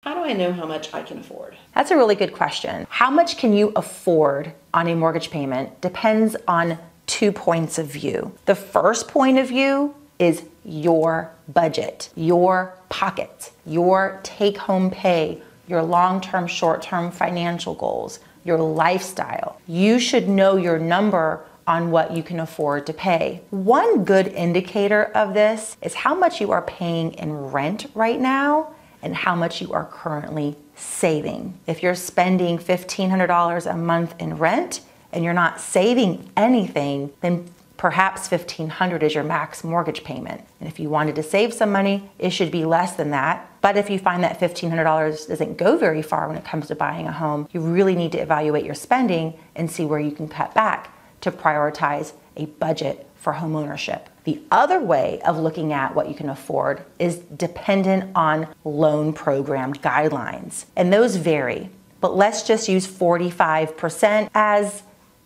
How do I know how much I can afford? That's a really good question. How much can you afford on a mortgage payment depends on 2 points of view. The first point of view is your budget, your pocket, your take-home pay, your long-term, short-term financial goals, your lifestyle. You should know your number on what you can afford to pay. One good indicator of this is how much you are paying in rent right now and how much you are currently saving. If you're spending $1,500 a month in rent and you're not saving anything, then perhaps $1,500 is your max mortgage payment. And if you wanted to save some money, it should be less than that. But if you find that $1,500 doesn't go very far when it comes to buying a home, you really need to evaluate your spending and see where you can cut back to prioritize a budget for home ownership. The other way of looking at what you can afford is dependent on loan program guidelines, and those vary. But let's just use 45% as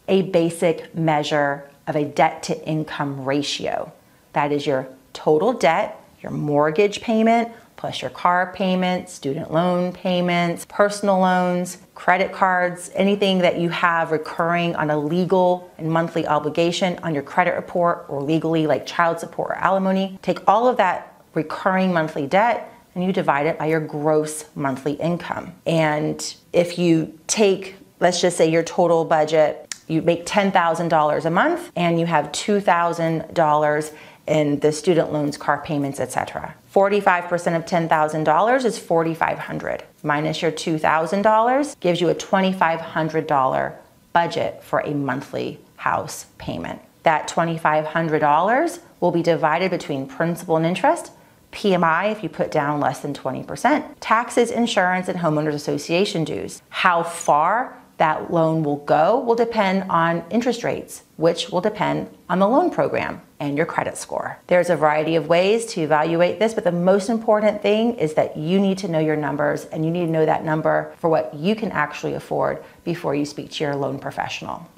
a basic measure of a debt to income ratio. That is your total debt, your mortgage payment, plus your car payments, student loan payments, personal loans, credit cards, anything that you have recurring on a legal and monthly obligation on your credit report or legally, like child support or alimony. Take all of that recurring monthly debt and you divide it by your gross monthly income. And if you take, let's just say your total budget, you make $10,000 a month and you have $2,000 in the student loans, car payments, etc. 45% of $10,000 is $4,500. Minus your $2,000 gives you a $2,500 budget for a monthly house payment. That $2,500 will be divided between principal and interest, PMI if you put down less than 20%, taxes, insurance, and homeowners association dues. How far that loan will go will depend on interest rates, which will depend on the loan program and your credit score. There's a variety of ways to evaluate this, but the most important thing is that you need to know your numbers and you need to know that number for what you can actually afford before you speak to your loan professional.